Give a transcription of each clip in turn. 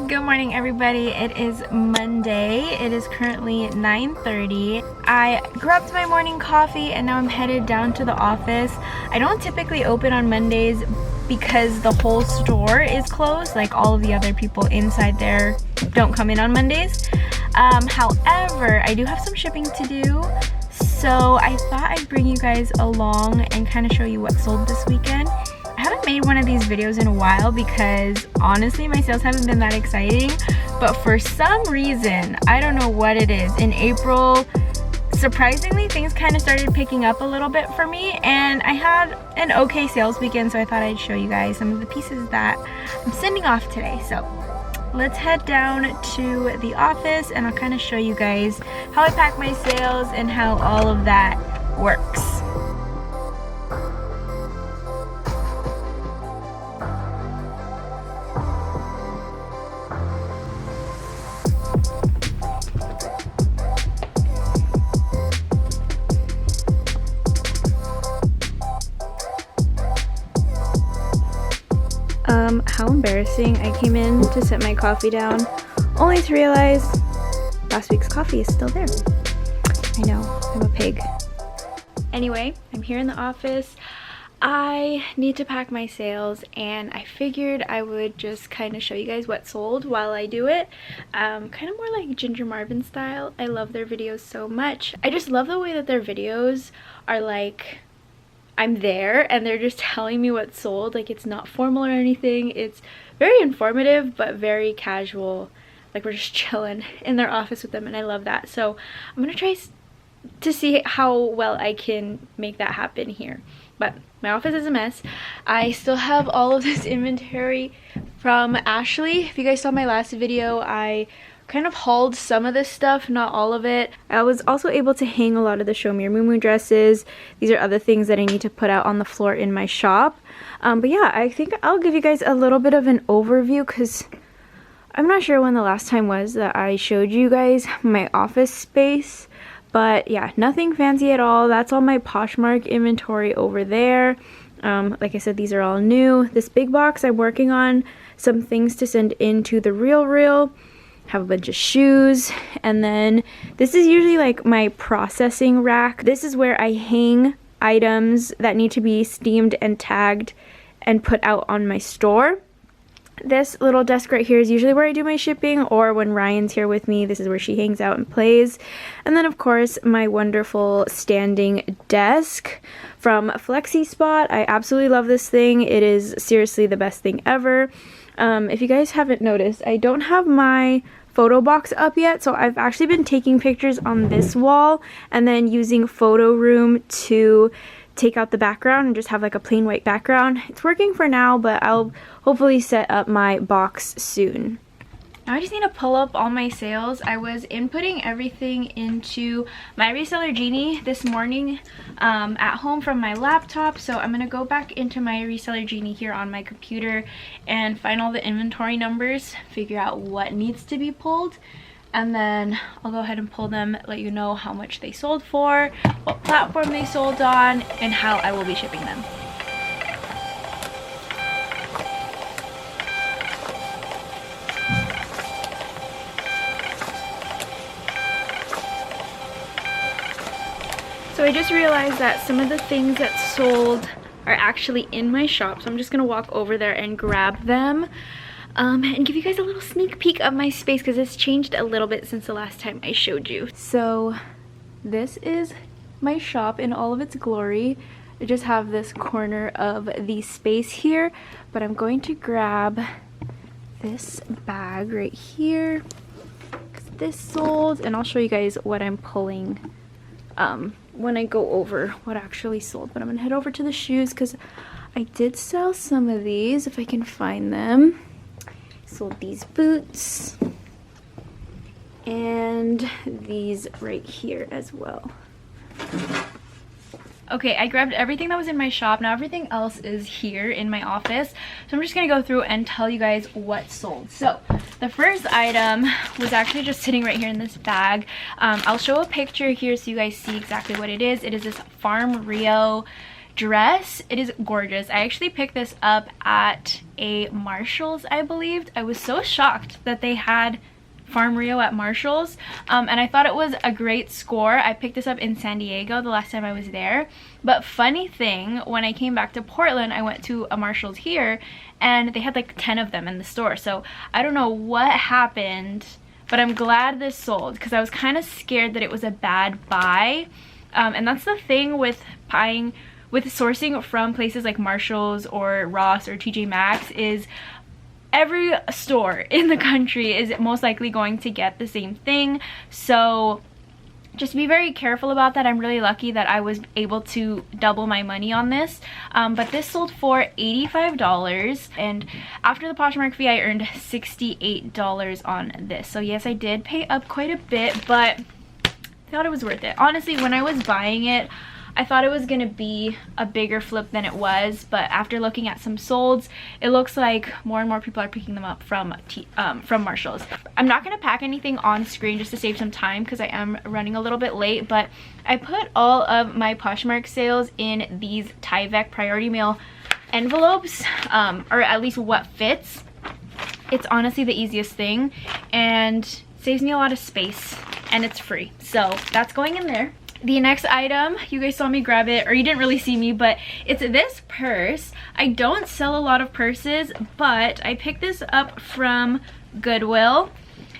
Good morning, everybody. It is Monday. It is currently 9:30. I grabbed my morning coffee and now I'm headed down to the office. I don't typically open on Mondays because the whole store is closed. Like, all of the other people inside there don't come in on Mondays. However, I do have some shipping to do. So I thought I'd bring you guys along and kind of show you what sold this weekend. I haven't made one of these videos in a while because honestly my sales haven't been that exciting, but for some reason, I don't know what it is, in April, surprisingly things kind of started picking up a little bit for me, and I had an okay sales weekend, so I thought I'd show you guys some of the pieces that I'm sending off today. So let's head down to the office and I'll kind of show you guys how I pack my sales and how all of that works. How embarrassing. I came in to set my coffee down only to realize last week's coffee is still there. I know, I'm a pig. Anyway, I'm here in the office. I need to pack my sales and I figured I would just kind of show you guys what sold while I do it. Kind of more like Ginger Marvin style. I love their videos so much. I just love the way that their videos are like, I'm there and they're just telling me what sold. Like, it's not formal or anything. It's very informative but very casual. Like, we're just chilling in their office with them and I love that. So I'm gonna try to see how well I can make that happen here. But my office is a mess. I still have all of this inventory from Ashley. If you guys saw my last video, I kind of hauled some of this stuff, not all of it. I was also able to hang a lot of the Show Me Your Moo dresses. These are other things that I need to put out on the floor in my shop. But yeah, I think I'll give you guys a little bit of an overview because I'm not sure when the last time was that I showed you guys my office space. But yeah, nothing fancy at all. That's all my Poshmark inventory over there. Like I said, these are all new. This big box, I'm working on some things to send into the Real. Have a bunch of shoes, and then this is usually like my processing rack. This is where I hang items that need to be steamed and tagged and put out on my store. This little desk right here is usually where I do my shipping, or when Ryan's here with me, this is where she hangs out and plays. And then of course my wonderful standing desk from Flexi Spot. I absolutely love this thing. It is seriously the best thing ever. If you guys haven't noticed, I don't have my photo box up yet, so I've actually been taking pictures on this wall and then using Photo Room to take out the background and just have like a plain white background. It's working for now, but I'll hopefully set up my box soon. Now I just need to pull up all my sales. I was inputting everything into my Reseller Genie this morning at home from my laptop. So I'm going to go back into my Reseller Genie here on my computer and find all the inventory numbers, figure out what needs to be pulled, and then I'll go ahead and pull them, let you know how much they sold for, what platform they sold on, and how I will be shipping them. So I just realized that some of the things that sold are actually in my shop, so I'm just gonna walk over there and grab them and give you guys a little sneak peek of my space because it's changed a little bit since the last time I showed you. So this is my shop in all of its glory. I just have this corner of the space here, but I'm going to grab this bag right here because this sold, and I'll show you guys what I'm pulling when I go over what actually sold. But I'm gonna head over to the shoes because I did sell some of these if I can find them. Sold these boots and these right here as well. Okay, I grabbed everything that was in my shop. Now everything else is here in my office. So I'm just gonna go through and tell you guys what sold. So the first item was actually just sitting right here in this bag. I'll show a picture here so you guys see exactly what it is. It is this Farm Rio dress. It is gorgeous. I actually picked this up at a Marshall's, I believe. I was so shocked that they had Farm Rio at Marshall's, and I thought it was a great score. I picked this up in San Diego the last time I was there, but funny thing, when I came back to Portland, I went to a Marshall's here and they had like 10 of them in the store. So I don't know what happened, but I'm glad this sold because I was kind of scared that it was a bad buy. And that's the thing with sourcing from places like Marshall's or Ross or TJ Maxx, is every store in the country is most likely going to get the same thing. So just be very careful about that. I'm really lucky that I was able to double my money on this. But this sold for $85, and after the Poshmark fee I earned $68 on this. So yes, I did pay up quite a bit, but I thought it was worth it. Honestly, when I was buying it, I thought it was gonna be a bigger flip than it was, but after looking at some solds, it looks like more and more people are picking them up from Marshall's. I'm not gonna pack anything on screen just to save some time because I am running a little bit late, but I put all of my Poshmark sales in these Tyvek priority mail envelopes, or at least what fits. It's honestly the easiest thing and saves me a lot of space, and it's free. So that's going in there. The next item, you guys saw me grab it, or you didn't really see me, but it's this purse. I don't sell a lot of purses, but I picked this up from Goodwill.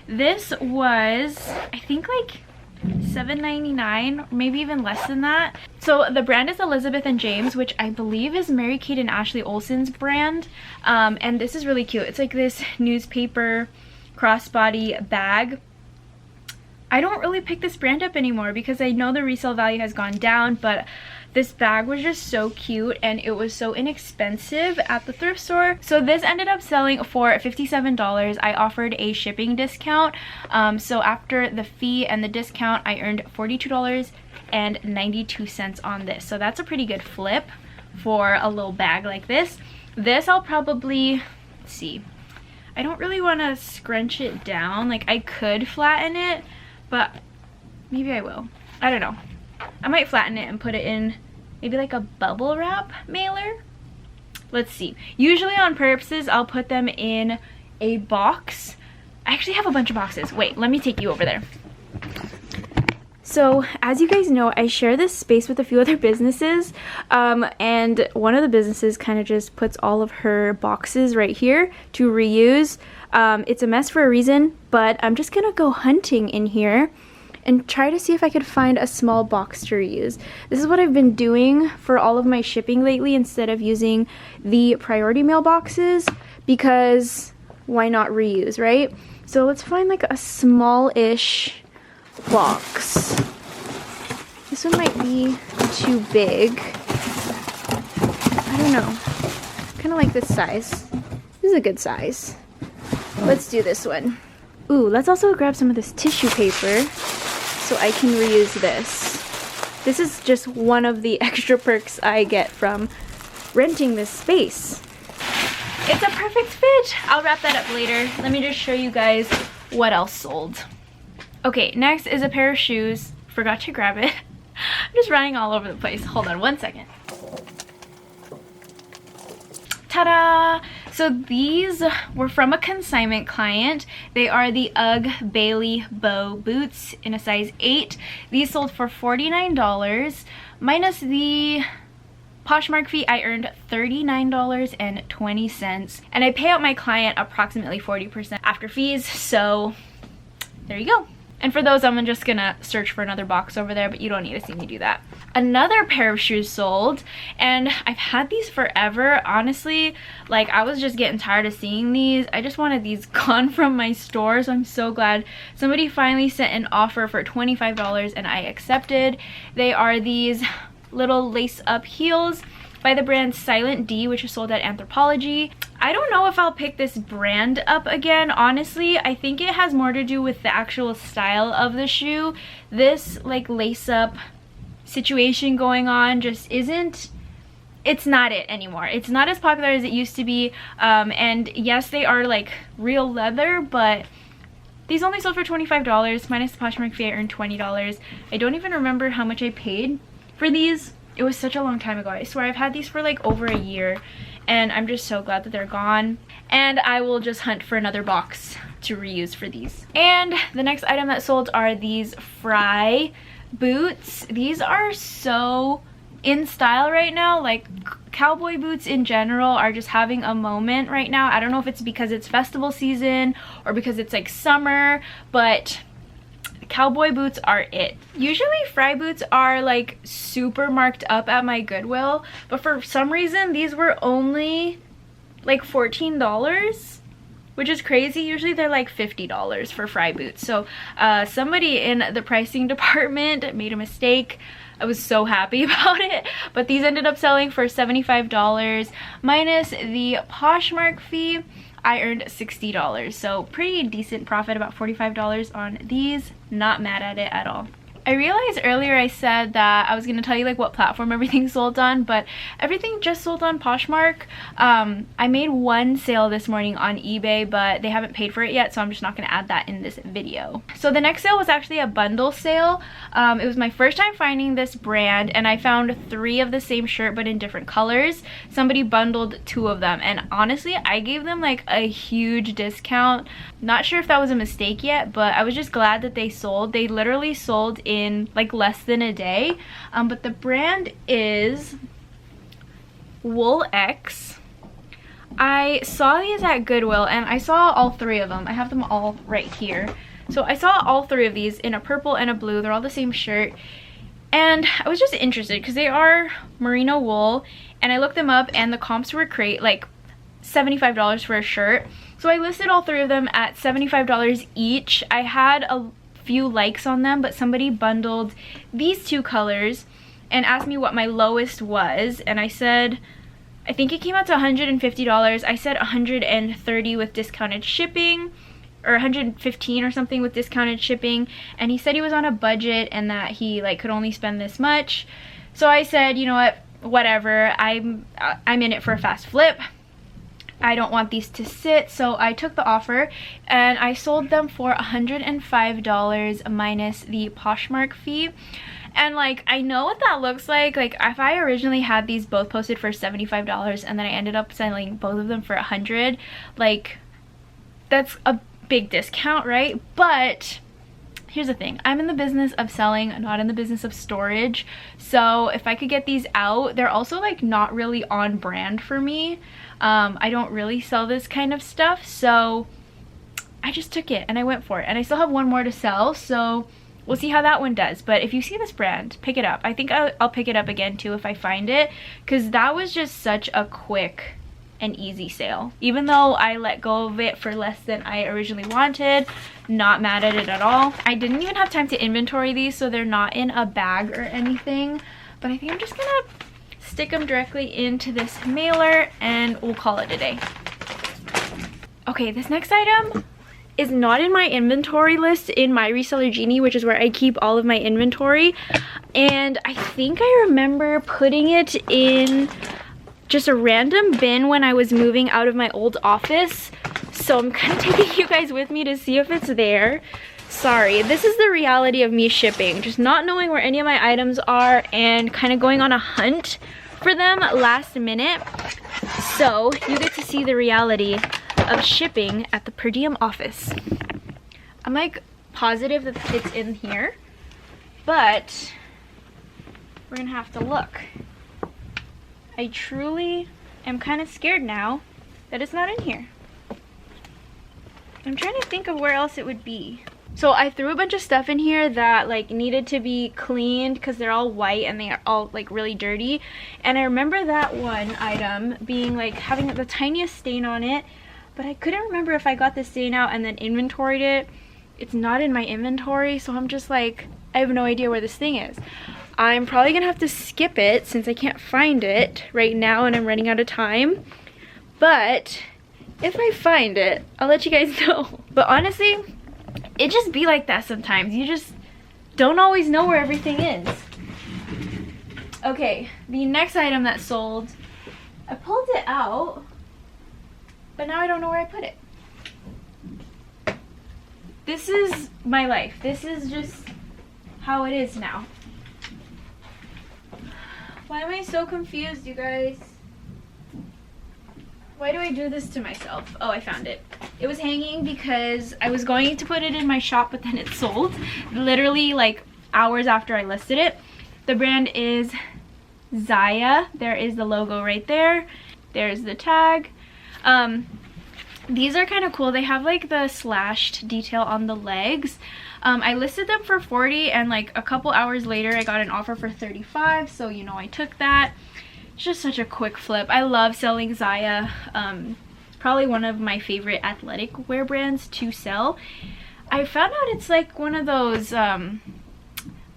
This was, I think, like $7.99, maybe even less than that. So the brand is Elizabeth and James, which I believe is Mary-Kate and Ashley Olsen's brand. And this is really cute. It's like this newspaper crossbody bag. I don't really pick this brand up anymore because I know the resale value has gone down, but this bag was just so cute and it was so inexpensive at the thrift store. So this ended up selling for $57. I offered a shipping discount. So after the fee and the discount, I earned $42.92 on this. So that's a pretty good flip for a little bag like this. This I'll probably, let's see, I don't really want to scrunch it down. Like, I could flatten it, but maybe I will. I don't know. I might flatten it and put it in maybe like a bubble wrap mailer. Let's see. Usually on purses, I'll put them in a box. I actually have a bunch of boxes. Wait, let me take you over there. So as you guys know, I share this space with a few other businesses, and one of the businesses kind of just puts all of her boxes right here to reuse. It's a mess for a reason, but I'm just gonna go hunting in here and try to see if I could find a small box to reuse. This is what I've been doing for all of my shipping lately instead of using the priority mail boxes, because why not reuse, right? So let's find like a small-ish box. This one might be too big. I don't know. Kind of like this size. This is a good size. Let's do this one. Ooh, let's also grab some of this tissue paper so I can reuse this. This is just one of the extra perks I get from renting this space. It's a perfect fit. I'll wrap that up later. Let me just show you guys what else sold. Okay, next is a pair of shoes. Forgot to grab it. I'm just running all over the place. Hold on one second. Ta-da! So these were from a consignment client. They are the UGG Bailey Bow boots in a size 8. These sold for $49. Minus the Poshmark fee, I earned $39.20. And I pay out my client approximately 40% after fees, so there you go. And for those, I'm just gonna search for another box over there, but you don't need to see me do that. Another pair of shoes sold, and I've had these forever. Honestly, like, I was just getting tired of seeing these. I just wanted these gone from my store, so I'm so glad somebody finally sent an offer for $25 and I accepted. They are these little lace-up heels by the brand Silent D, which is sold at Anthropologie. I don't know if I'll pick this brand up again, honestly. I think it has more to do with the actual style of the shoe. This like lace-up situation going on just isn't, it's not it anymore. It's not as popular as it used to be. And yes, they are like real leather, but these only sold for $25 minus the Poshmark fee. I earned $20. I don't even remember how much I paid for these. It was such a long time ago. I swear I've had these for like over a year, and I'm just so glad that they're gone. And I will just hunt for another box to reuse for these. And the next item that sold are these Fry boots. These are so in style right now. Like, cowboy boots in general are just having a moment right now. I don't know if it's because it's festival season or because it's like summer, but cowboy boots are it. Usually Fry boots are like super marked up at my Goodwill, but for some reason these were only like $14, which is crazy. Usually they're like $50 for Fry boots. So somebody in the pricing department made a mistake. I was so happy about it, but these ended up selling for $75 minus the Poshmark fee. I earned $60, so pretty decent profit, about $45 on these. Not mad at it at all. I realized earlier I said that I was going to tell you like what platform everything sold on, but everything just sold on Poshmark. I made one sale this morning on eBay, but they haven't paid for it yet, so I'm just not going to add that in this video. So the next sale was actually a bundle sale. It was my first time finding this brand, and I found 3 of the same shirt but in different colors. Somebody bundled 2 of them, and honestly I gave them like a huge discount. Not sure if that was a mistake yet, but I was just glad that they sold. They literally sold in like less than a day. But the brand is Wool X. I saw these at Goodwill and I saw all 3 of them. I have them all right here. So I saw all 3 of these in a purple and a blue. They're all the same shirt. And I was just interested because they are merino wool, and I looked them up and the comps were great, like $75 for a shirt. So I listed all 3 of them at $75 each. I had a few likes on them, but somebody bundled these 2 colors and asked me what my lowest was, and I said, I think it came out to $150. I said $130 with discounted shipping, or $115 or something with discounted shipping, and he said he was on a budget and that he like could only spend this much. So I said, you know what, whatever, I'm in it for a fast flip. I don't want these to sit, so I took the offer and I sold them for $105 minus the Poshmark fee. And like, I know what that looks like. Like, if I originally had these both posted for $75 and then I ended up selling both of them for $100, like, that's a big discount, right? But here's the thing, I'm in the business of selling, not in the business of storage. So if I could get these out, they're also like not really on brand for me. I don't really sell this kind of stuff, so I just took it and I went for it. And I still have one more to sell, so we'll see how that one does. But if you see this brand, pick it up. I think I'll pick it up again too if I find it, because that was just such a quick and easy sale. Even though I let go of it for less than I originally wanted, not mad at it at all. I didn't even have time to inventory these, so they're not in a bag or anything, but I think I'm just gonna stick them directly into this mailer and we'll call it a day. Okay, this next item is not in my inventory list in my Reseller Genie, which is where I keep all of my inventory, and I think I remember putting it in just a random bin when I was moving out of my old office, so I'm kind of taking you guys with me to see if it's there. Sorry, this is the reality of me shipping, just not knowing where any of my items are and kind of going on a hunt for them last minute. So you get to see the reality of shipping at the per diem office. I'm like positive that it's in here, but we're gonna have to look. I truly am kind of scared now that it's not in here. I'm trying to think of where else it would be. So I threw a bunch of stuff in here that like needed to be cleaned because they're all white and they are all like really dirty. And I remember that one item being like having the tiniest stain on it, but I couldn't remember if I got the stain out and then inventoried it. It's not in my inventory, so I'm just like, I have no idea where this thing is. I'm probably gonna have to skip it since I can't find it right now and I'm running out of time. But if I find it, I'll let you guys know. But honestly, it just be like that sometimes. You just don't always know where everything is. Okay, the next item that sold, I pulled it out, but now I don't know where I put it. This is my life. This is just how it is now. Why am I so confused, you guys? Why do I do this to myself? Oh, I found it. It was hanging because I was going to put it in my shop, but then it sold literally like hours after I listed it. The brand is Zaya. There is the logo right there. There's the tag. These are kind of cool. They have like the slashed detail on the legs. I listed them for $40 and like a couple hours later I got an offer for $35, so you know I took that. It's just such a quick flip. I love selling Zaya. It's probably one of my favorite athletic wear brands to sell. I found out it's like one of those, I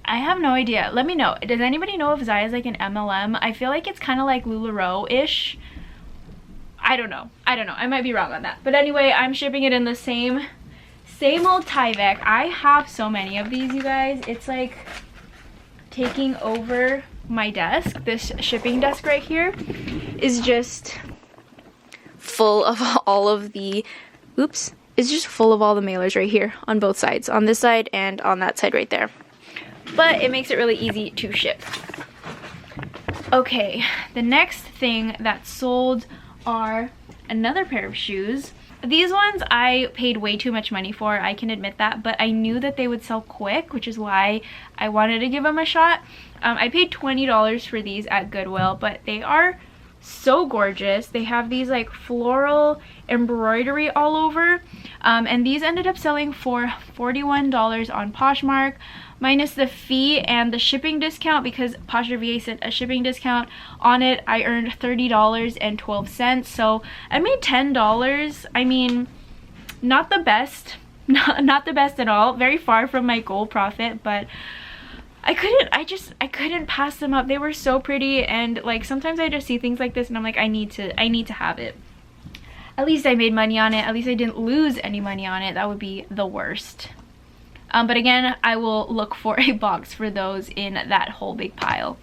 have no idea. Let me know. Does anybody know if Zaya is like an MLM? I feel like it's kind of like LuLaRoe-ish. I don't know. I might be wrong on that. But anyway, I'm shipping it in the same old Tyvek. I have so many of these, you guys. It's like taking over my desk. This shipping desk right here is just full of all of the, oops, it's just full of all the mailers right here on both sides, on this side and on that side right there. But it makes it really easy to ship. Okay, the next thing that sold are another pair of shoes. These ones I paid way too much money for, I can admit that, but I knew that they would sell quick, which is why I wanted to give them a shot. I paid $20 for these at Goodwill, but they are so gorgeous. They have these like floral embroidery all over, and these ended up selling for $41 on Poshmark, minus the fee and the shipping discount, because Poshmark sent a shipping discount on it. I earned $30.12, so I made $10. I mean, not the best, not the best at all, very far from my goal profit, but I couldn't pass them up. They were so pretty, and like sometimes I just see things like this and I'm like, I need to have it. At least I made money on it. At least I didn't lose any money on it. That would be the worst. But again, I will look for a box for those in that whole big pile.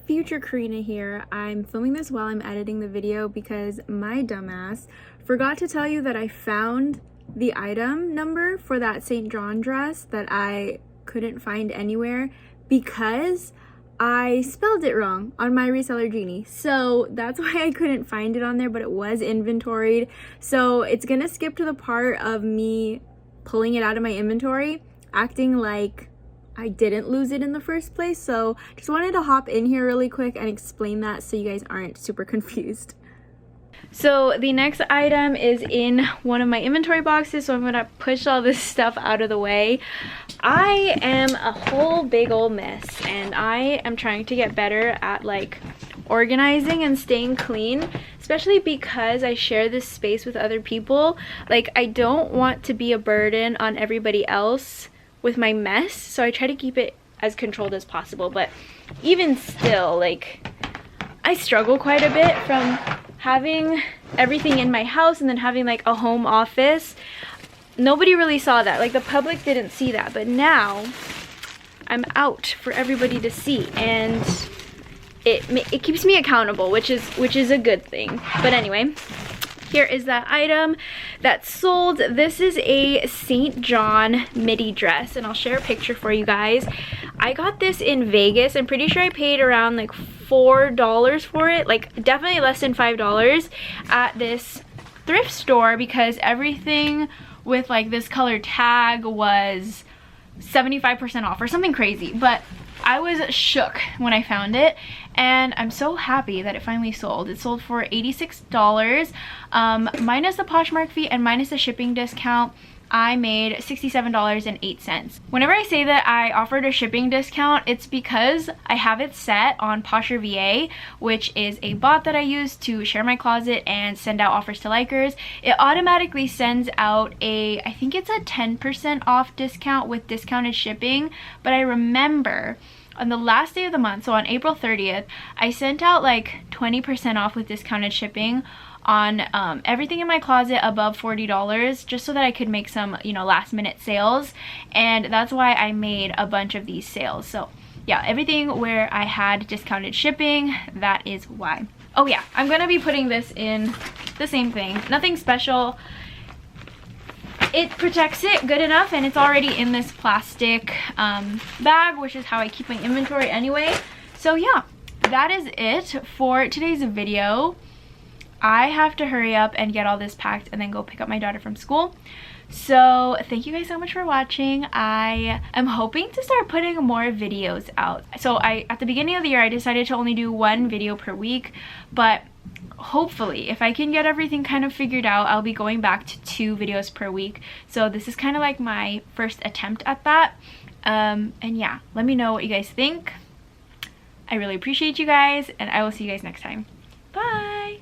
Future Karina here. I'm filming this while I'm editing the video because my dumbass forgot to tell you that I found the item number for that St. John dress that I couldn't find anywhere because I spelled it wrong on my reseller Genie. So that's why I couldn't find it on there, but it was inventoried. So it's gonna skip to the part of me pulling it out of my inventory, acting like I didn't lose it in the first place. So just wanted to hop in here really quick and explain that so you guys aren't super confused. So the next item is in one of my inventory boxes, so I'm gonna push all this stuff out of the way. I am a whole big old mess, and I am trying to get better at like organizing and staying clean, especially because I share this space with other people. Like, I don't want to be a burden on everybody else with my mess, so I try to keep it as controlled as possible. But even still, like, I struggle quite a bit from having everything in my house and then having like a home office. Nobody really saw that, like the public didn't see that, but now I'm out for everybody to see, and it keeps me accountable, which is a good thing. But anyway, here is that item that sold. This is a St. John midi dress, and I'll share a picture for you guys. I got this in Vegas. I'm pretty sure I paid around like $4 for it, like definitely less than $5 at this thrift store, because everything with like this color tag was 75% off or something crazy. But I was shook when I found it, and I'm so happy that it finally sold. It sold for $86, minus the Poshmark fee and minus the shipping discount. I made $67.08. Whenever I say that I offered a shipping discount, it's because I have it set on Poshmark, which is a bot that I use to share my closet and send out offers to likers. It automatically sends out a, I think it's a 10% off discount with discounted shipping, but I remember on the last day of the month, so on April 30th, I sent out like 20% off with discounted shipping on everything in my closet above $40, just so that I could make some, you know, last minute sales. And that's why I made a bunch of these sales. So yeah, everything where I had discounted shipping, that is why. Oh yeah, I'm gonna be putting this in the same thing, nothing special. It protects it good enough, and it's already in this plastic bag, which is how I keep my inventory anyway. So yeah, that is it for today's video. I have to hurry up and get all this packed and then go pick up my daughter from school. So thank you guys so much for watching. I am hoping to start putting more videos out. So at the beginning of the year, I decided to only do 1 video per week, but hopefully if I can get everything kind of figured out, I'll be going back to 2 videos per week. So this is kind of like my first attempt at that. And yeah, let me know what you guys think. I really appreciate you guys, and I will see you guys next time. Bye!